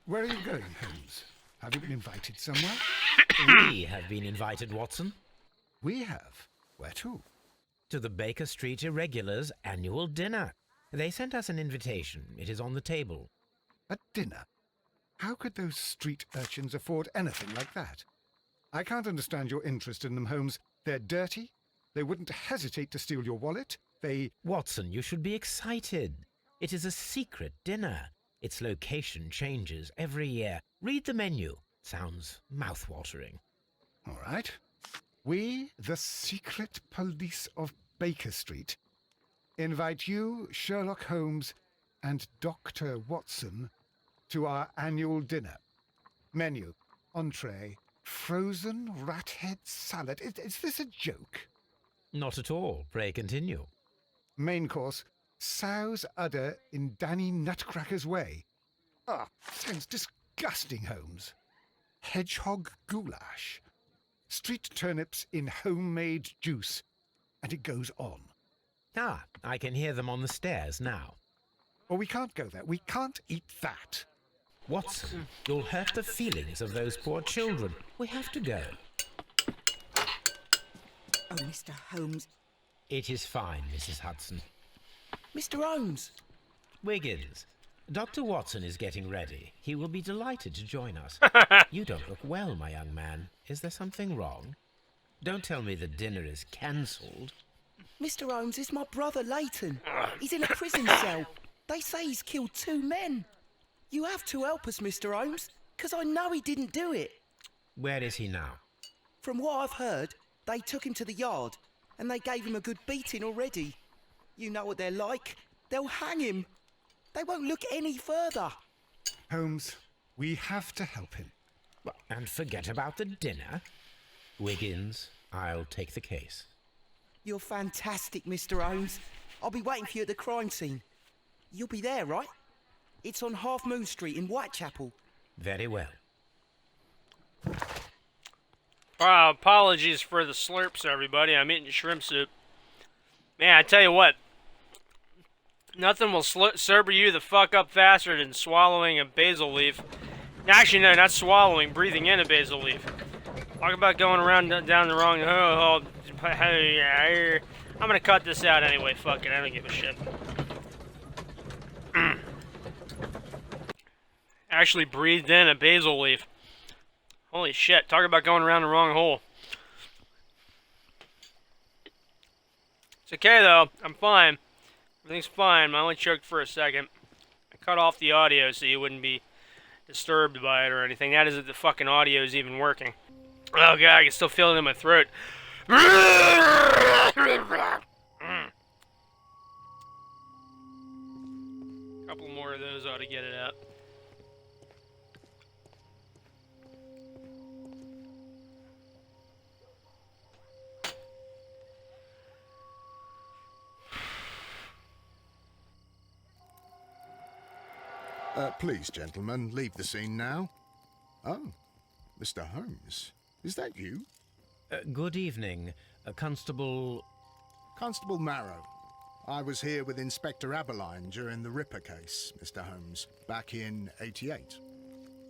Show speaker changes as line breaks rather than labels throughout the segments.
Where are you going, Holmes? Have you been invited somewhere?
We have been invited, Watson.
We have. Where to?
To the Baker Street Irregulars' annual dinner. They sent us an invitation. It is on the table.
A dinner? How could those street urchins afford anything like that? I can't understand your interest in them, Holmes. They're dirty. They wouldn't hesitate to steal your wallet.
Watson, you should be excited. It is a secret dinner. Its location changes every year. Read the menu. Sounds mouth-watering.
All right. We, the secret police of Baker Street, invite you, Sherlock Holmes, and Dr. Watson to our annual dinner. Menu, entree, frozen rat head salad. Is this a joke?
Not at all. Pray continue.
Main course, sow's udder in Danny Nutcracker's way. Sounds disgusting, Holmes. Hedgehog goulash. Street turnips in homemade juice. And it goes on.
I can hear them on the stairs now.
Oh, we can't go there. We can't eat that.
Watson, you'll hurt the feelings of those poor children. We have to go.
Oh, Mr. Holmes.
It is fine, Mrs. Hudson.
Mr. Holmes!
Wiggins, Dr. Watson is getting ready. He will be delighted to join us. You don't look well, my young man. Is there something wrong? Don't tell me the dinner is cancelled.
Mr. Holmes is my brother, Leighton. He's in a prison cell. They say he's killed 2 men. You have to help us, Mr. Holmes, because I know he didn't do it.
Where is he now?
From what I've heard, they took him to the yard, and they gave him a good beating already. You know what they're like. They'll hang him. They won't look any further.
Holmes, we have to help him.
And forget about the dinner? Wiggins, I'll take the case.
You're fantastic, Mr. Holmes. I'll be waiting for you at the crime scene. You'll be there, right? It's on Half Moon Street in Whitechapel.
Very well.
Apologies for the slurps, everybody. I'm eating shrimp soup. Man, I tell you what. Nothing will sober you the fuck up faster than swallowing a basil leaf. Actually, no, not swallowing. Breathing in a basil leaf. Talk about going around down the wrong hole. I'm gonna cut this out anyway. Fuck it. I don't give a shit. Actually breathed in a basil leaf. Holy shit. Talk about going around the wrong hole. It's okay, though. I'm fine. Everything's fine. I only choked for a second. I cut off the audio so you wouldn't be disturbed by it or anything. That is if the fucking audio is even working. Oh, God. I can still feel it in my throat. Couple more of those ought to get it out.
Please, gentlemen, leave the scene now. Oh, Mr. Holmes, is that you?
Good evening, Constable...
Constable Marrow. I was here with Inspector Aberline during the Ripper case, Mr. Holmes, back in '88.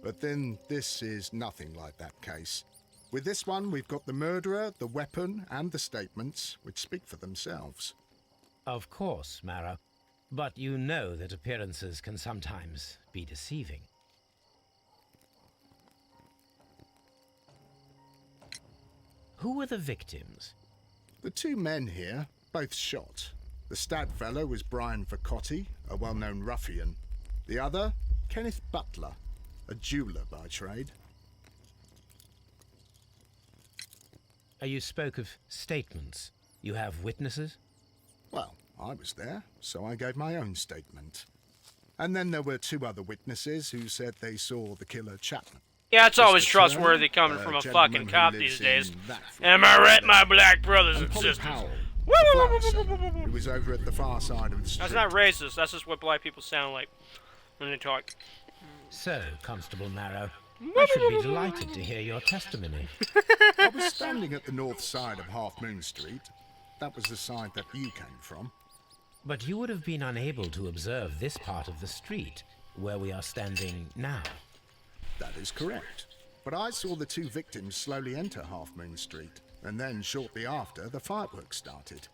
But then this is nothing like that case. With this one, we've got the murderer, the weapon, and the statements, which speak for themselves.
Of course, Marrow. But you know that appearances can sometimes be deceiving. Who were the victims?
The 2 men here, both shot. The stab fellow was Brian Vercotti, a well-known ruffian. The other, Kenneth Butler, a jeweller by trade.
You spoke of statements. You have witnesses?
Well, I was there, so I gave my own statement. And then there were 2 other witnesses who said they saw the killer Chapman.
Yeah, it's always
Mr.
trustworthy
Turner,
coming from a
gentleman
fucking
who
cop
lives
these days.
in that
Am I right, my black brothers
and
and
Polly
sisters?
Powell, the flower seller, who was over at the far side of the street.
That's not racist. That's just what black people sound like when they talk.
So, Constable Marrow, I should be delighted to hear your testimony.
I was standing at the north side of Half Moon Street. That was the side that you came from.
But you would have been unable to observe this part of the street, where we are standing now.
That is correct. But I saw the two victims slowly enter Half Moon Street, and then shortly after, the fireworks started.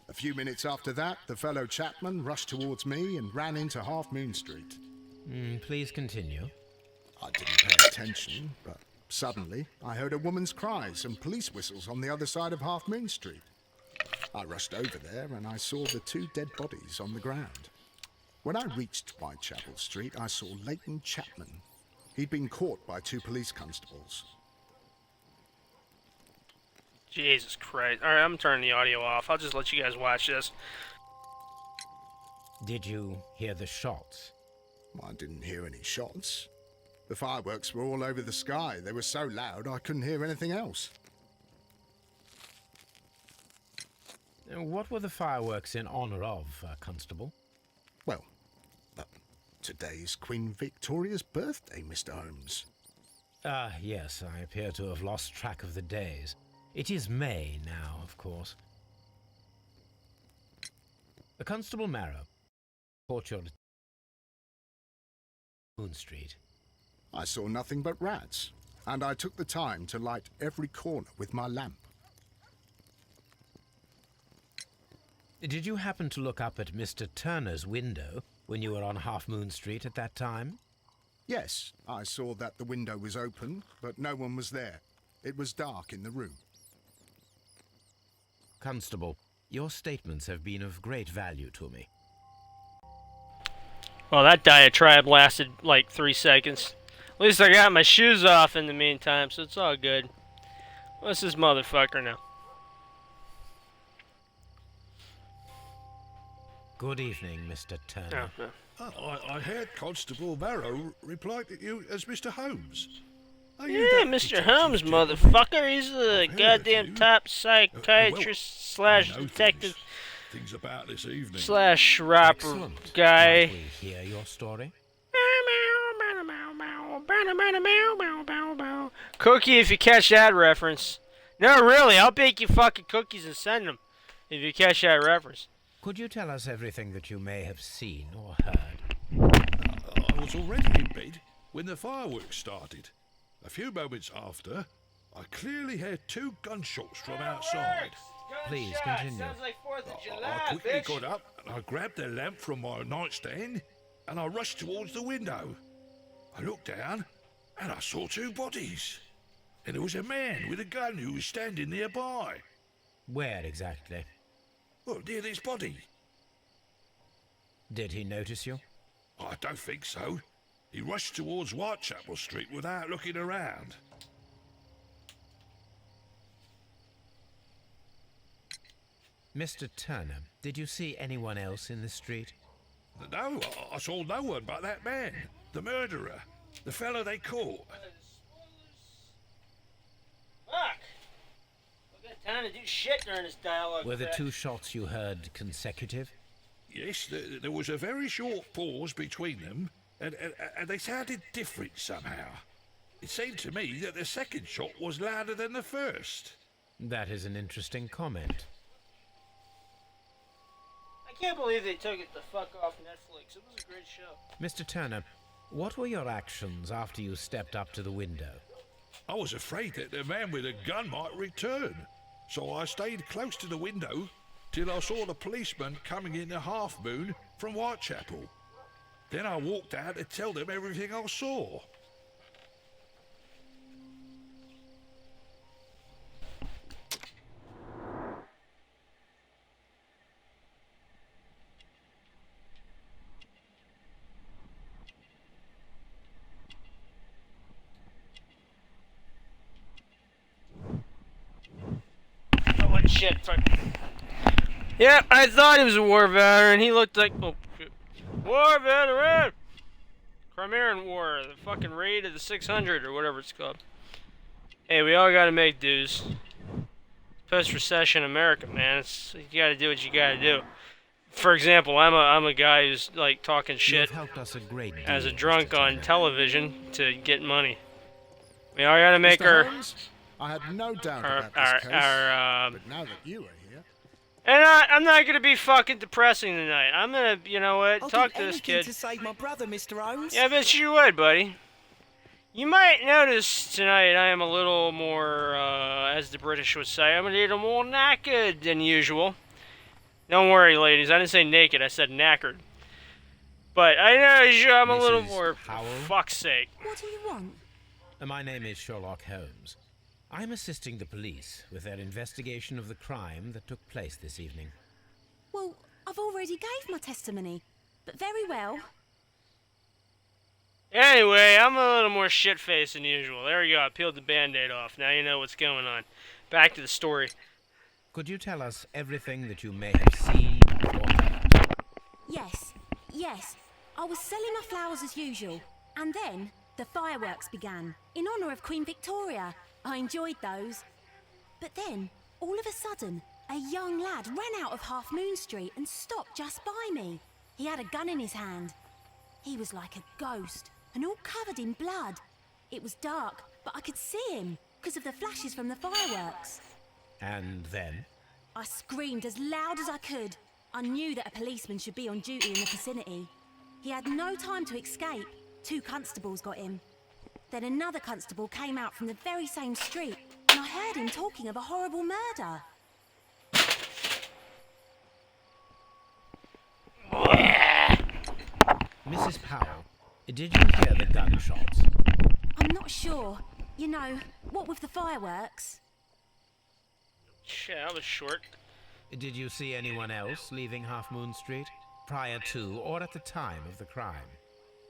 A few minutes after that, the fellow Chapman rushed towards me and ran into Half Moon Street.
Please continue.
I didn't pay attention, but suddenly I heard a woman's cries and police whistles on the other side of Half Moon Street. I rushed over there and I saw the two dead bodies on the ground. When I reached Whitechapel Street, I saw Leighton Chapman. He'd been caught by two police constables.
Jesus Christ. Alright, I'm turning the audio off. I'll just let you guys watch this.
Did you hear the shots?
I didn't hear any shots. The fireworks were all over the sky. They were so loud I couldn't hear anything else.
What were the fireworks in honor of, Constable?
Well, today's Queen Victoria's birthday, Mr. Holmes.
Yes, I appear to have lost track of the days. It is May now, of course. Constable Marrow, report your Moon Street.
I saw nothing but rats, and I took the time to light every corner with my lamp.
Did you happen to look up at Mr. Turner's window when you were on Half Moon Street at that time?
Yes, I saw that the window was open, but no one was there. It was dark in the room.
Constable, your statements have been of great value to me.
Well, that diatribe lasted like 3 seconds. At least I got my shoes off in the meantime, so it's all good. What's this motherfucker now?
Good evening, Mr. Turner.
I heard Constable Marrow reply to you as Mr. Holmes. Are you
Yeah,
that
Mr.
detective
Holmes,
general?
motherfucker. He's the
I've heard
goddamn
of you.
top psychiatrist slash
I know
detective
things about this evening.
slash rapper
Excellent.
guy.
Might we hear your story?
Cookie, if you catch that reference. No, really, I'll bake you fucking cookies and send them if you catch that reference.
Could you tell us everything that you may have seen or heard?
I was already in bed when the fireworks started. A few moments after, I clearly heard two gunshots from outside.
Please continue.
Sounds like 4th of July,
I quickly
bitch.
got up and I grabbed the lamp from my nightstand and I rushed towards the window. I looked down and I saw two bodies. And there was a man with a gun who was standing nearby.
Where exactly?
Well, near this body.
Did he notice you?
I don't think so. He rushed towards Whitechapel Street without looking around.
Mr. Turner, did you see anyone else in the street?
No, I saw no one but that man, the murderer, the fellow they caught.
Fuck! We got time to do shit during this dialogue.
Were the
crap.
two shots you heard consecutive?
Yes, there was a very short pause between them, and they sounded different somehow. It seemed to me that the second shot was louder than the first.
That is an interesting comment.
I can't believe they took it the fuck off Netflix. It was a great show.
Mr. Turner, what were your actions after you stepped up to the window?
I was afraid that the man with the gun might return, so I stayed close to the window till I saw the policeman coming into Half Moon from Whitechapel. Then I walked out to tell them everything I saw.
Oh, what shit, fuck. Yeah, I thought he was a war veteran. He looked like... Oh, shit. War veteran! Crimean War, the fucking raid of the 600 or whatever it's called. Hey, we all gotta make dues. Post-recession America, man. You gotta do what you gotta do. For example, I'm a guy who's like talking
You
shit
have helped us a great deal,
as a
Mr.
drunk on
Turner.
television to get money. We all gotta make
Mr.
our...
Holmes, I had no doubt
our,
about this case,
our
but now that you are here,
and I'm not gonna be fucking depressing tonight. I'm gonna, you know what,
I'll
talk
do
to this
anything
kid.
to save my brother, Mr. Holmes.
Yeah, I bet you would, buddy. You might notice tonight I am a little more, as the British would say, I'm a little more knackered than usual. Don't worry, ladies, I didn't say naked, I said knackered. But I know I'm a little
Mrs.
more,
Howell?
for fuck's sake.
What do you want?
My name is Sherlock Holmes. I'm assisting the police with their investigation of the crime that took place this evening.
Well, I've already gave my testimony, but very well.
Anyway, I'm a little more shit-faced than usual. There we go, I peeled the Band-Aid off. Now you know what's going on. Back to the story.
Could you tell us everything that you may have seen or heard?
Yes. I was selling my flowers as usual, and then the fireworks began, in honour of Queen Victoria. I enjoyed those. But then, all of a sudden, a young lad ran out of Half Moon Street and stopped just by me. He had a gun in his hand. He was like a ghost, and all covered in blood. It was dark, but I could see him, because of the flashes from the fireworks.
And then?
I screamed as loud as I could. I knew that a policeman should be on duty in the vicinity. He had no time to escape. 2 constables got him. Then another constable came out from the very same street, and I heard him talking of a horrible murder.
Mrs. Powell, did you hear the gunshots?
I'm not sure. You know, what with the fireworks?
Shit, that was short.
Did you see anyone else leaving Half Moon Street prior to or at the time of the crime?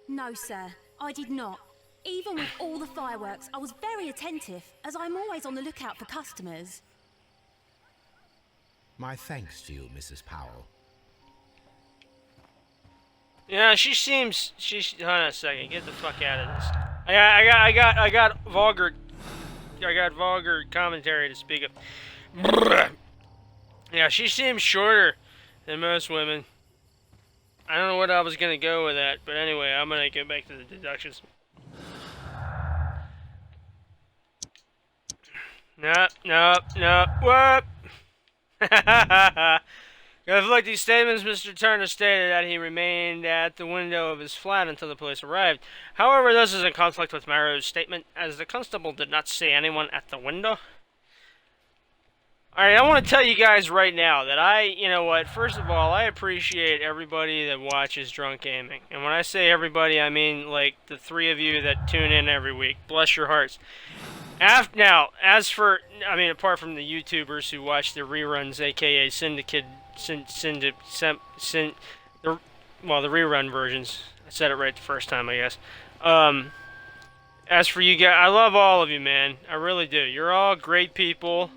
No, sir, I did not. Even with all the fireworks, I was very attentive, as I'm always on the lookout for customers.
My thanks to you, Mrs. Powell.
Yeah, she's. Hold on a second. Get the fuck out of this. I got vulgar commentary to speak of. Yeah, she seems shorter than most women. I don't know what I was gonna go with that, but anyway, I'm gonna go back to the deductions. Nope. Whoop. To reflect these statements, Mr. Turner stated that he remained at the window of his flat until the police arrived. However, this is in conflict with Marrow's statement, as the constable did not see anyone at the window. Alright, I want to tell you guys right now that you know what, first of all, I appreciate everybody that watches Drunk Gaming. And when I say everybody, I mean, like, the 3 of you that tune in every week. Bless your hearts. Now, as for, I mean, apart from the YouTubers who watch the reruns, aka Syndicate, the rerun versions. I said it right the first time, I guess. As for you guys, I love all of you, man. I really do. You're all great people.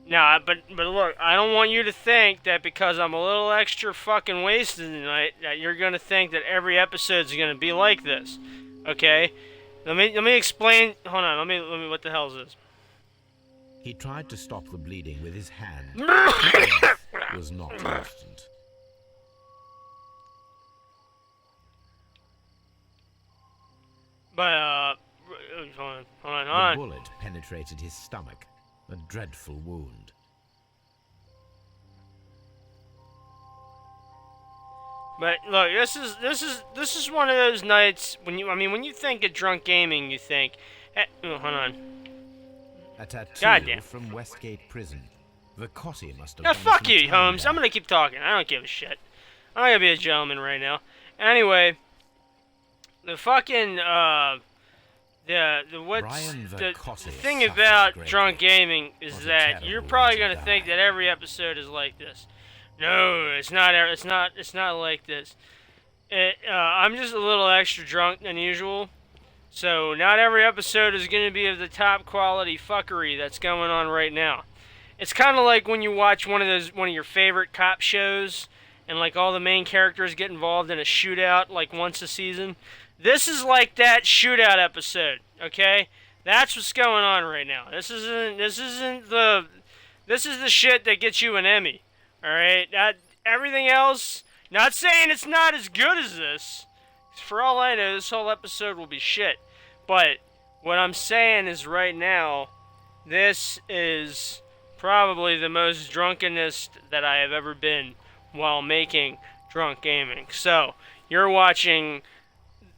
Now, but look, I don't want you to think that because I'm a little extra fucking wasted tonight, that you're gonna think that every episode's gonna be like this. Okay? Let me explain. Hold on. Let me. What the hell is this?
He tried to stop the bleeding with his hand. Death was not instant.
But hold on.
The bullet penetrated his stomach, a dreadful wound.
But look, this is one of those nights when you think of Drunk Gaming, you think, hold on.
A tattoo
Goddamn.
from Westgate Prison. The Cotty must have.
Yeah,
done
fuck
some
you,
time
Holmes.
there.
I'm gonna keep talking. I don't give a shit. I'm gonna be a gentleman right now. Anyway, the fucking
Brian
the
Cotty
thing
suffered
about
greatly.
Drunk Gaming is
What a
that
terrible
you're probably
way to
gonna think
die.
that every episode is like this. No, it's not. It's not like this. I'm just a little extra drunk than usual, so not every episode is gonna be of the top quality fuckery that's going on right now. It's kind of like when you watch one of your favorite cop shows, and like all the main characters get involved in a shootout like once a season. This is like that shootout episode, okay? That's what's going on right now. This is the shit that gets you an Emmy, all right? Everything else, not saying it's not as good as this. For all I know, this whole episode will be shit. But what I'm saying is right now, this is probably the most drunkenest that I have ever been while making Drunk Gaming. So, you're watching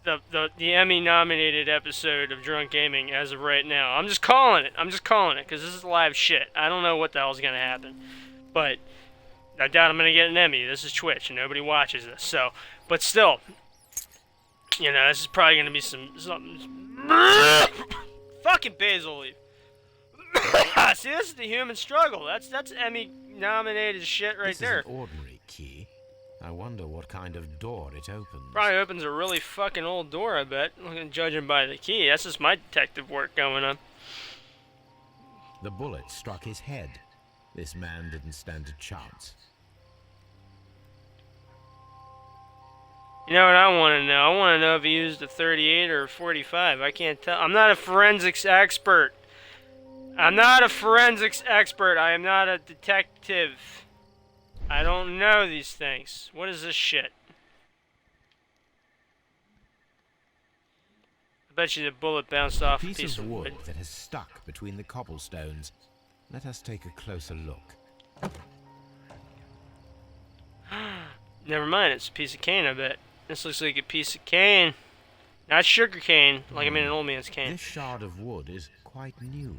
the Emmy-nominated episode of Drunk Gaming as of right now. I'm just calling it. Because this is live shit. I don't know what the hell's going to happen. But I doubt I'm going to get an Emmy. This is Twitch, and nobody watches this. So, but still, you know, this is probably going to be something... Fucking basil leaf. See, this is the human struggle. That's Emmy-nominated shit right there.
This is an ordinary key. I wonder what kind of door it opens.
Probably opens a really fucking old door, I bet. Judging by the key. That's just my detective work going on.
The bullet struck his head. This man didn't stand a chance.
You know what I want to know? I want to know if he used a 38 or a 45. I can't tell. I'm not a forensics expert. I am not a detective. I don't know these things. What is this shit? I bet you the bullet bounced off a piece of wood
that has stuck between the cobblestones. Let us take a closer look.
Never mind, it's a piece of cane, I bet. This looks like a piece of cane. Not sugar cane, like I mean an old man's cane.
This shard of wood is quite new.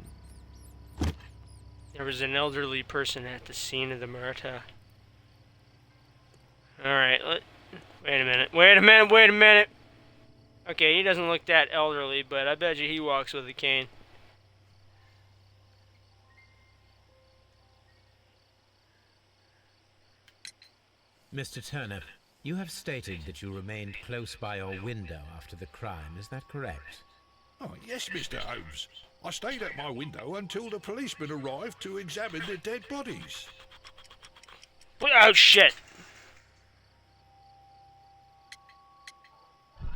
There was an elderly person at the scene of the murder. Alright, wait a minute. Okay, he doesn't look that elderly, but I bet you he walks with a cane.
Mr. Turner, you have stated that you remained close by your window after the crime. Is that correct?
Oh, yes, Mr. Holmes. I stayed at my window until the policeman arrived to examine the dead bodies.
Oh, shit.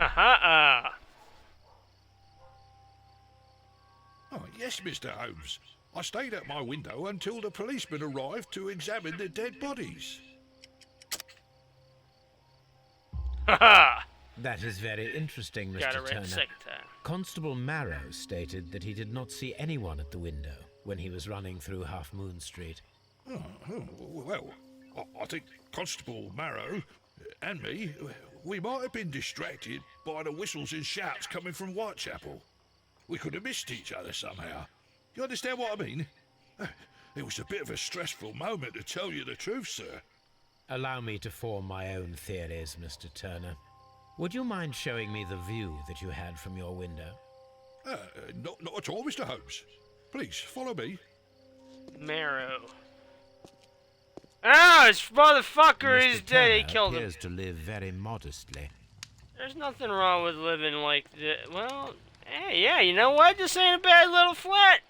Ha-ha-ah.
Oh, yes, Mr. Holmes. I stayed at my window until the policeman arrived to examine the dead bodies.
Ha-ha.
That is very interesting, Mr.
Got it right
Turner.
the second time.
Constable Marrow stated that he did not see anyone at the window when he was running through Half Moon Street.
Well, I think Constable Marrow and me, we might have been distracted by the whistles and shouts coming from Whitechapel. We could have missed each other somehow. You understand what I mean? It was a bit of a stressful moment, to tell you the truth, sir.
Allow me to form my own theories, Mr. Turner. Would you mind showing me the view that you had from your window?
Not at all, Mr. Holmes. Please, follow me.
Marrow. Ah, this motherfucker is dead. He
Turner
killed him.
appears to live very modestly.
There's nothing wrong with living like this. Well, hey, yeah, you know what? This ain't a bad little flat.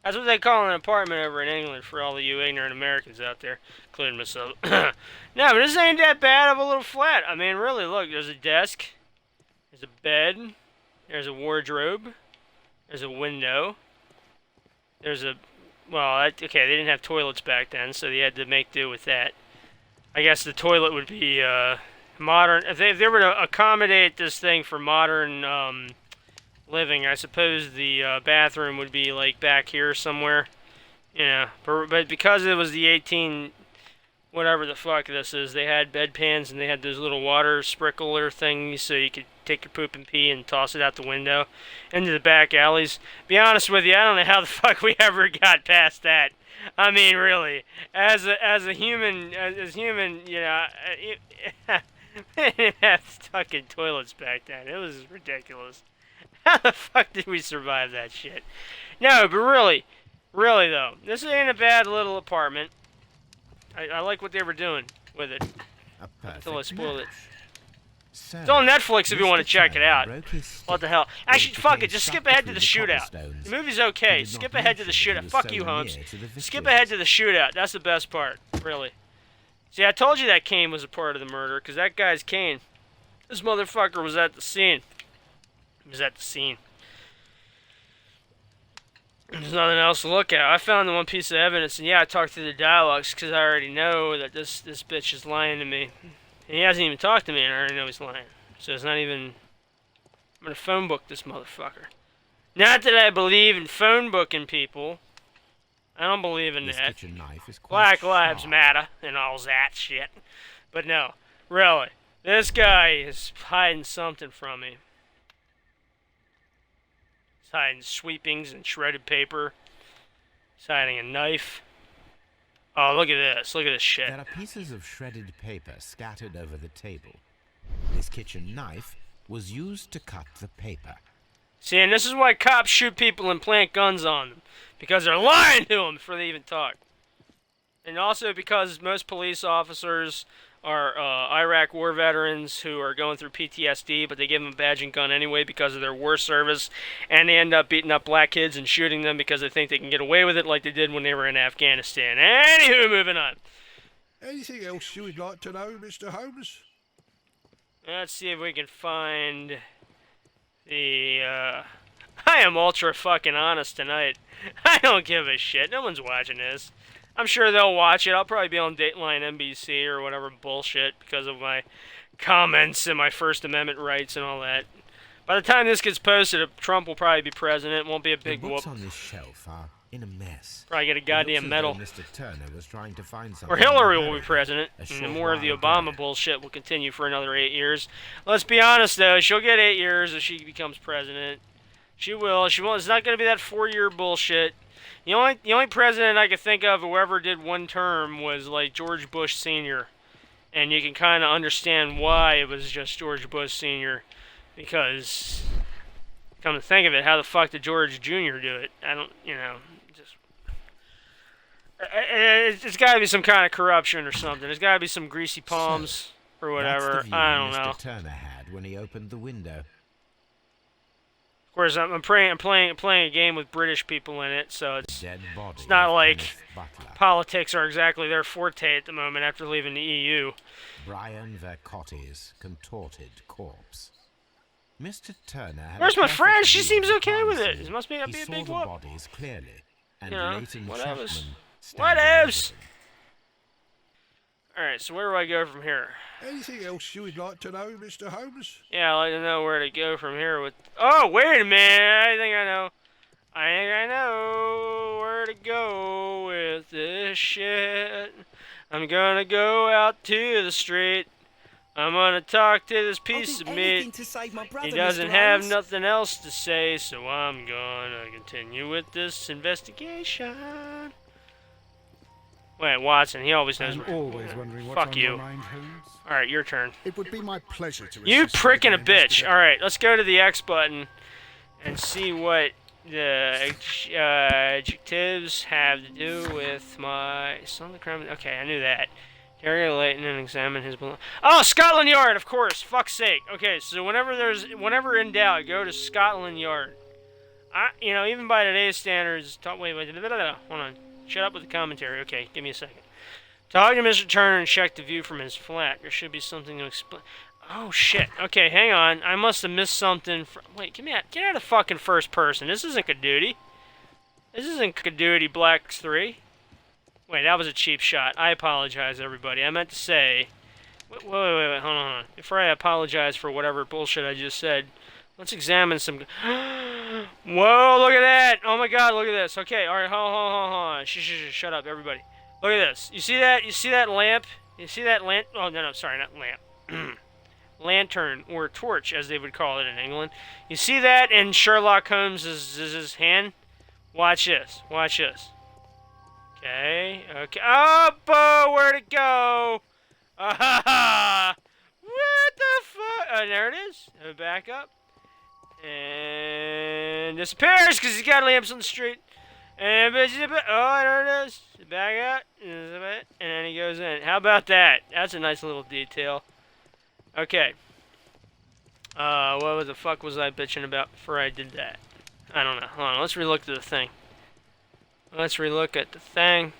That's what they call an apartment over in England for all of you ignorant Americans out there, including myself. No, but this ain't that bad of a little flat. I mean, really, look, there's a desk, there's a bed, there's a wardrobe, there's a window, there's a, well, okay, they didn't have toilets back then, so they had to make do with that. I guess the toilet would be modern. If they were to accommodate this thing for modern living, I suppose the bathroom would be like back here somewhere. Yeah, but because it was the 18, whatever the fuck this is, they had bedpans and they had those little water sprinkler things so you could take your poop and pee and toss it out the window into the back alleys. Be honest with you, I don't know how the fuck we ever got past that. I mean, really, as a human, you know, they didn't have fucking toilets back then. It was ridiculous. How the fuck did we survive that shit? No, but really though, this ain't a bad little apartment. I like what they were doing with it. Until I spoiled it.
So,
It's on Netflix if you want to
Mr.
check it
Turner
out.
broke his stick
What the hell? Actually,
when it
fuck
became
it. Just
stuck
skip ahead to
between
the
the
shootout.
cobblestones.
The movie's
He
okay.
did not
Skip ahead to the
mention that he
shootout.
was
Fuck
so
you, Holmes.
near to the
Skip
victims.
ahead to the shootout. That's the best part, really. See, I told you that cane was a part of the murder, because that guy's cane. This motherfucker was at the scene. He was at the scene. There's nothing else to look at. I found the one piece of evidence, and yeah, I talked through the dialogues, because I already know that this bitch is lying to me. And he hasn't even talked to me, and I already know he's lying. So it's not even... I'm gonna phone book this motherfucker. Not that I believe in phone booking people. I don't believe in
This
that.
kitchen knife is quite
Black Lives
sharp.
Matter and all that shit. But no, really. This guy is hiding something from me. hiding sweepings and shredded paper. He's hiding a knife. Oh, look at this. Look at this shit.
There are pieces of shredded paper scattered over the table. This kitchen knife was used to cut the paper.
See, and this is why cops shoot people and plant guns on them. Because they're lying to them before they even talk. And also because most police officers are Iraq war veterans who are going through PTSD, but they give them a badge and gun anyway because of their war service, and they end up beating up black kids and shooting them because they think they can get away with it like they did when they were in Afghanistan. Anywho, moving on.
Anything else you would like to know, Mr. Holmes?
Let's see if we can find the, I am ultra fucking honest tonight. I don't give a shit. No one's watching this. I'm sure they'll watch it. I'll probably be on Dateline NBC or whatever bullshit because of my comments and my First Amendment rights and all that. By the time this gets posted, Trump will probably be president. It won't be a big
The
whoop.
books on this shelf are in a mess.
Probably get a goddamn medal.
Mr. Turner was trying to find something.
Or Hillary will be president,
a
and
short
more of the
while
Obama
ago.
bullshit will continue for another 8 years. Let's be honest, though. She'll get 8 years if she becomes president. She will. She won't. It's not going to be that 4-year bullshit. The only president I could think of who ever did one term was like George Bush Sr. And you can kind of understand why it was just George Bush Sr. Because, come to think of it, how the fuck did George Jr. do it? I don't, just... It's got to be some kind of corruption or something. There's got to be some greasy palms or whatever.
That's the view
I don't
Mr.
know.
Turner had when he opened the window.
Of course, I'm playing a game with British people in it, so it's not
of
like
Kenneth Butler.
politics are exactly their forte at the moment after leaving the EU.
Brian Vercotti's contorted corpse. Mr. Turner had
Where's
a
my
perfect
friend? She
view
seems
of the
okay with
crime
it.
scene.
It must be a
He
big
saw the
whoop.
bodies clearly, and
You know,
Leighton
whatevs.
Chapman standing over
Whatevs.
them.
Alright, so where do I go from here?
Anything else you would like to know, Mr. Holmes?
Yeah, I'd like to know where to go from here with... Oh, wait a minute! I think I know. I think I know where to go with this shit. I'm gonna go out to the street. I'm gonna talk to this piece
I'll
of
do anything
meat.
to save my brother,
He doesn't
Mr.
have
Holmes.
nothing else to say, so I'm gonna continue with this investigation. Wait, Watson, he always knows.
I'm always wondering what's
Fuck
on
you.
your mind, Holmes.
Alright, your turn.
It would be my pleasure to
You
assist
pricking a
with your
bitch.
investigation.
Alright, let's go to the X button and see what the adjectives have to do with my son of the crime. Okay, I knew that. Carry Leighton and examine his belongings. Oh, Scotland Yard, of course. Fuck's sake. Okay, so whenever in doubt, go to Scotland Yard. Even by today's standards. Wait, hold on. Shut up with the commentary. Okay, give me a second. Talk to Mr. Turner and check the view from his flat. There should be something to explain. Oh shit. Okay, hang on. I must have missed something. Wait, get out of fucking first person. This isn't Caduty. This isn't Caduty Blacks 3. Wait, that was a cheap shot. I apologize, everybody. I meant to say... Wait, hold on. Before I apologize for whatever bullshit I just said, let's examine some... Whoa, look at that! Oh my god, look at this. Okay, alright, hold on. Shut up, everybody. Look at this. You see that? You see that lamp? You see that lamp? Oh, no, sorry, not lamp. Lantern, or torch, as they would call it in England. You see that in Sherlock Holmes' hand? Watch this. Watch this. Okay. Oh, where'd it go? Ah, what the fuck? Oh, there it is. Back up. And disappears because he's got lamps on the street. And there it is. Back out. And then he goes in. How about that? That's a nice little detail. Okay. What the fuck was I bitching about before I did that? I don't know. Hold on. Let's relook at the thing. Let's relook at the thing.